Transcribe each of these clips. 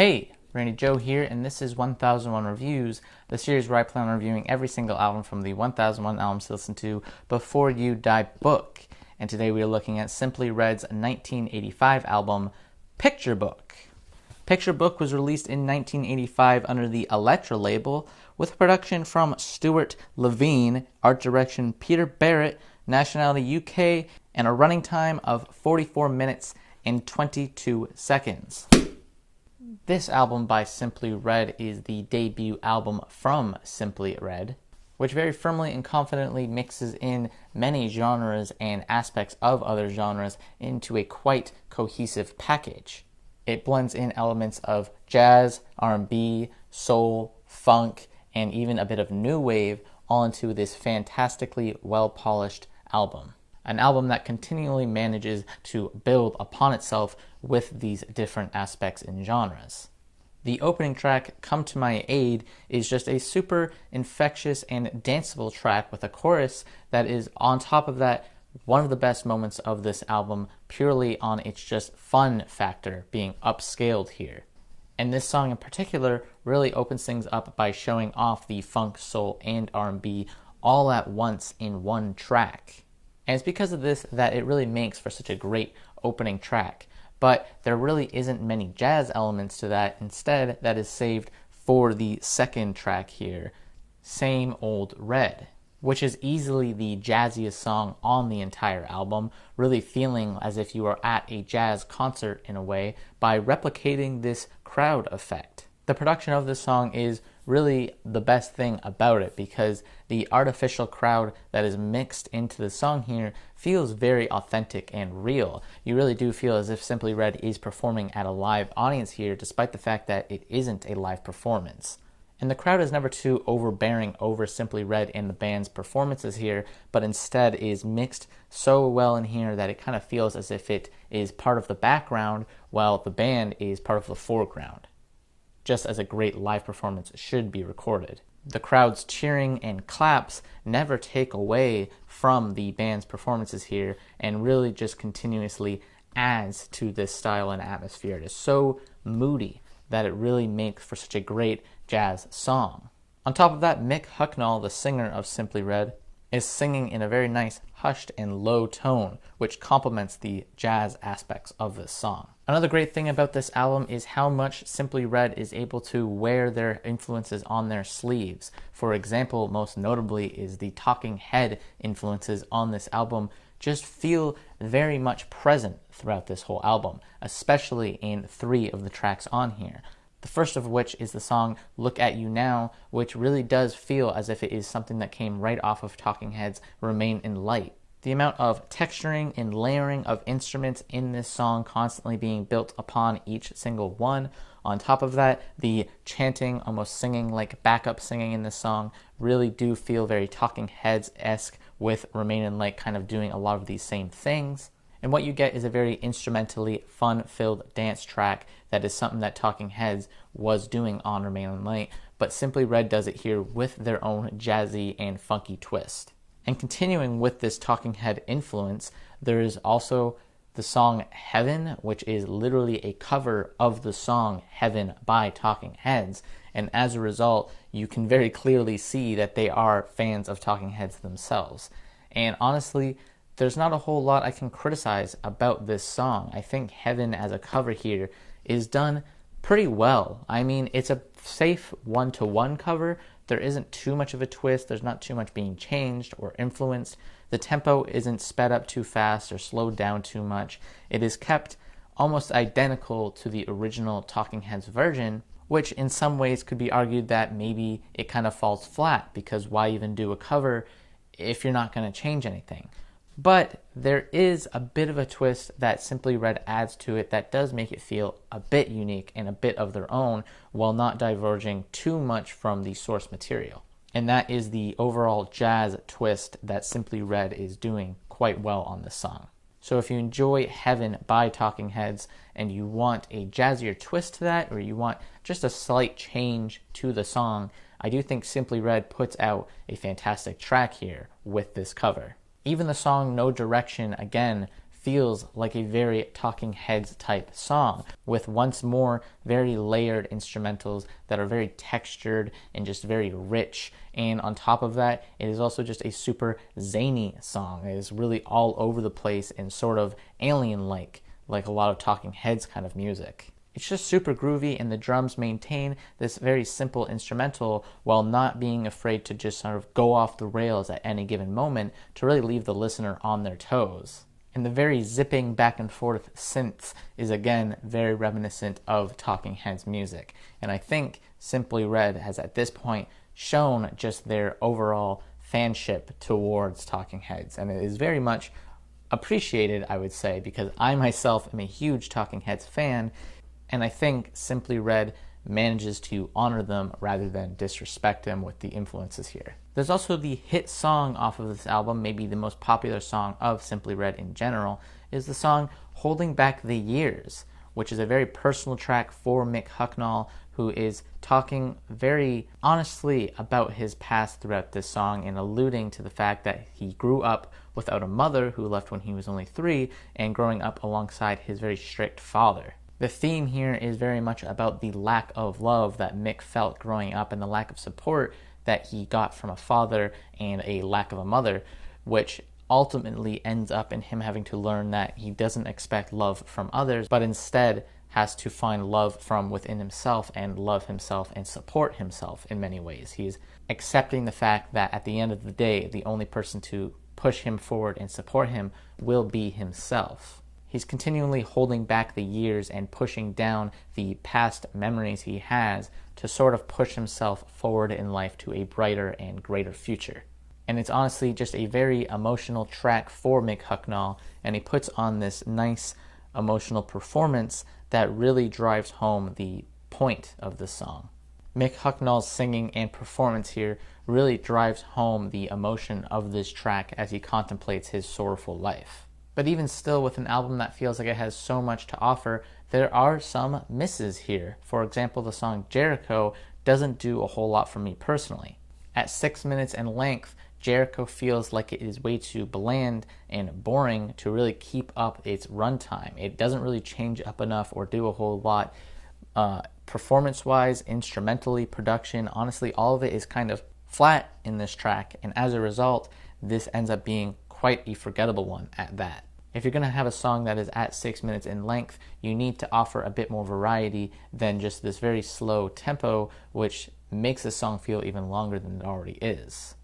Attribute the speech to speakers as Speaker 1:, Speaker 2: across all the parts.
Speaker 1: Hey, Randy Joe here, and this is 1001 Reviews, the series where I plan on reviewing every single album from the 1001 Albums to Listen to Before You Die book. And today we are looking at Simply Red's 1985 album, Picture Book. Picture Book was released in 1985 under the Elektra label, with production from Stuart Levine, art direction Peter Barrett, nationality UK, and a running time of 44 minutes and 22 seconds. This album by Simply Red is the debut album from Simply Red, which very firmly and confidently mixes in many genres and aspects of other genres into a quite cohesive package. It blends in elements of jazz, R&B, soul, funk, and even a bit of new wave all into this fantastically well-polished album. An album that continually manages to build upon itself with these different aspects and genres. The opening track, Come to My Aid, is just a super infectious and danceable track with a chorus that is, on top of that, one of the best moments of this album, purely on its just fun factor being upscaled here. And this song in particular really opens things up by showing off the funk, soul, and R&B all at once in one track. And it's because of this that it really makes for such a great opening track. But there really isn't many jazz elements to that. Instead, that is saved for the second track here, Same Old Red, which is easily the jazziest song on the entire album, really feeling as if you are at a jazz concert in a way by replicating this crowd effect. The production of this song is really the best thing about it because the artificial crowd that is mixed into the song here feels very authentic and real. You really do feel as if Simply Red is performing at a live audience here, despite the fact that it isn't a live performance. And the crowd is never too overbearing over Simply Red and the band's performances here, but instead is mixed so well in here that it kind of feels as if it is part of the background while the band is part of the foreground, just as a great live performance should be recorded. The crowd's cheering and claps never take away from the band's performances here and really just continuously adds to this style and atmosphere. It is so moody that it really makes for such a great jazz song. On top of that, Mick Hucknall, the singer of Simply Red, is singing in a very nice hushed and low tone, which complements the jazz aspects of this song. Another great thing about this album is how much Simply Red is able to wear their influences on their sleeves. For example, most notably is the Talking Head influences on this album just feel very much present throughout this whole album, especially in 3 of the tracks on here. The first of which is the song Look at You Now, which really does feel as if it is something that came right off of Talking Head's Remain in Light. The amount of texturing and layering of instruments in this song constantly being built upon each single one. On top of that, the chanting, almost singing like backup singing in this song really do feel very Talking Heads-esque, with Remain in Light kind of doing a lot of these same things. And what you get is a very instrumentally fun-filled dance track that is something that Talking Heads was doing on Remain in Light, but Simply Red does it here with their own jazzy and funky twist. And continuing with this Talking Head influence, there is also the song Heaven, which is literally a cover of the song Heaven by Talking Heads, and as a result, you can very clearly see that they are fans of Talking Heads themselves. And honestly, there's not a whole lot I can criticize about this song. I think Heaven as a cover here is done pretty well. I mean, it's a safe one-to-one cover. There isn't too much of a twist. There's not too much being changed or influenced. The tempo isn't sped up too fast or slowed down too much. It is kept almost identical to the original Talking Heads version, which in some ways could be argued that maybe it kind of falls flat, because why even do a cover if you're not going to change anything? But there is a bit of a twist that Simply Red adds to it that does make it feel a bit unique and a bit of their own while not diverging too much from the source material. And that is the overall jazz twist that Simply Red is doing quite well on this song. So if you enjoy Heaven by Talking Heads and you want a jazzier twist to that, or you want just a slight change to the song, I do think Simply Red puts out a fantastic track here with this cover. Even the song No Direction, again, feels like a very Talking Heads type song, with once more very layered instrumentals that are very textured and just very rich. And on top of that, it is also just a super zany song. It is really all over the place and sort of alien-like, like a lot of Talking Heads kind of music. It's just super groovy, and the drums maintain this very simple instrumental while not being afraid to just sort of go off the rails at any given moment to really leave the listener on their toes. And the very zipping back and forth synths is again very reminiscent of Talking Heads music. And I think Simply Red has at this point shown just their overall fanship towards Talking Heads. And it is very much appreciated, I would say, because I myself am a huge Talking Heads fan. And I think Simply Red manages to honor them rather than disrespect them with the influences here. There's also the hit song off of this album, maybe the most popular song of Simply Red in general, is the song Holding Back the Years, which is a very personal track for Mick Hucknall, who is talking very honestly about his past throughout this song and alluding to the fact that he grew up without a mother who left when he was only 3 and growing up alongside his very strict father. The theme here is very much about the lack of love that Mick felt growing up and the lack of support that he got from a father and a lack of a mother, which ultimately ends up in him having to learn that he doesn't expect love from others, but instead has to find love from within himself and love himself and support himself in many ways. He's accepting the fact that at the end of the day, the only person to push him forward and support him will be himself. He's continually holding back the years and pushing down the past memories he has to sort of push himself forward in life to a brighter and greater future. And it's honestly just a very emotional track for Mick Hucknall, and he puts on this nice emotional performance that really drives home the point of the song. Mick Hucknall's singing and performance here really drives home the emotion of this track as he contemplates his sorrowful life. But even still, with an album that feels like it has so much to offer, there are some misses here. For example, the song Jericho doesn't do a whole lot for me personally. At 6 minutes in length, Jericho feels like it is way too bland and boring to really keep up its runtime. It doesn't really change up enough or do a whole lot. Performance-wise, instrumentally, production, honestly, all of it is kind of flat in this track, and as a result, this ends up being quite a forgettable one at that. If you're going to have a song that is at 6 minutes in length, you need to offer a bit more variety than just this very slow tempo, which makes the song feel even longer than it already is.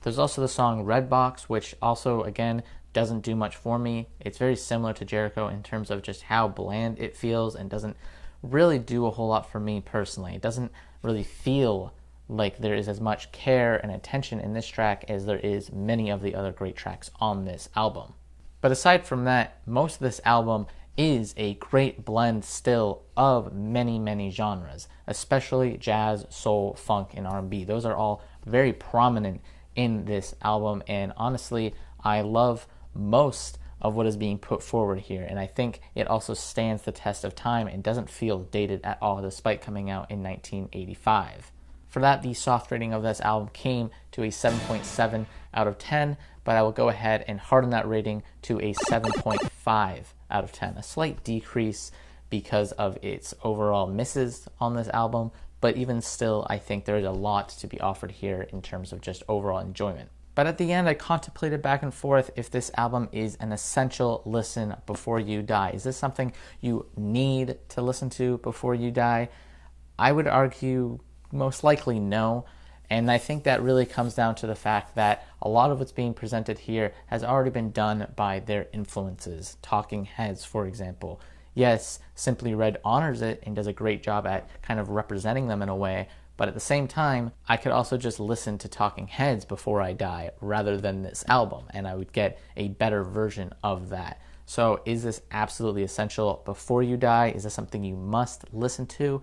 Speaker 1: There's also the song Red Box, which also, again, doesn't do much for me. It's very similar to Jericho in terms of just how bland it feels and doesn't really do a whole lot for me personally. It doesn't really feel like there is as much care and attention in this track as there is many of the other great tracks on this album. But aside from that, most of this album is a great blend still of many, many genres, especially jazz, soul, funk, and R&B. Those are all very prominent in this album, and honestly, I love most of what is being put forward here, and I think it also stands the test of time and doesn't feel dated at all, despite coming out in 1985. For that, the soft rating of this album came to a 7.7 out of 10, but I will go ahead and harden that rating to a 7.5 out of 10. A slight decrease because of its overall misses on this album, but even still, I think there is a lot to be offered here in terms of just overall enjoyment. But at the end, I contemplated back and forth if this album is an essential listen before you die. Is this something you need to listen to before you die? I would argue most likely no, and I think that really comes down to the fact that a lot of what's being presented here has already been done by their influences. Talking Heads, for example. Yes, Simply Red honors it and does a great job at kind of representing them in a way, but at the same time, I could also just listen to Talking Heads before I die rather than this album, and I would get a better version of that. So is this absolutely essential before you die? Is this something you must listen to?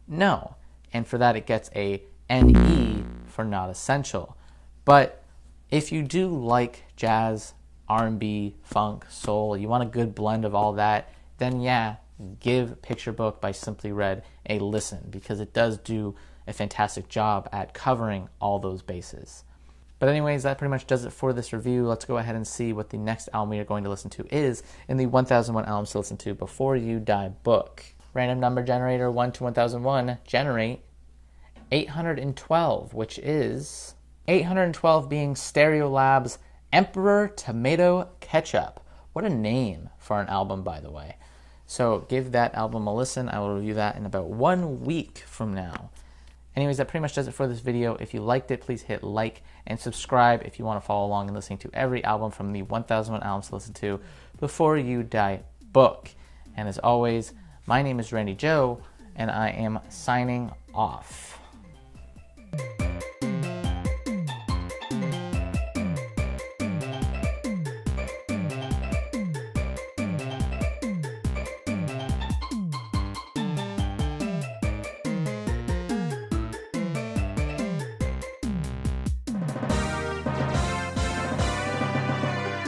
Speaker 1: No. And for that, it gets a NE for not essential. But if you do like jazz, R&B, funk, soul, you want a good blend of all that, then yeah, give Picture Book by Simply Red a listen, because it does do a fantastic job at covering all those bases. But anyways, that pretty much does it for this review. Let's go ahead and see what the next album we are going to listen to is in the 1001 Albums to Listen to Before You Die book. Random number generator 1 to 1001, generate 812, which is 812 being Stereolab's Emperor Tomato Ketchup. What a name for an album, by the way. So give that album a listen. I will review that in about 1 week from now. Anyways, that pretty much does it for this video. If you liked it, please hit like and subscribe if you want to follow along and listening to every album from the 1001 Albums to Listen to Before You Die book. And as always, my name is Randy Joe, and I am signing off.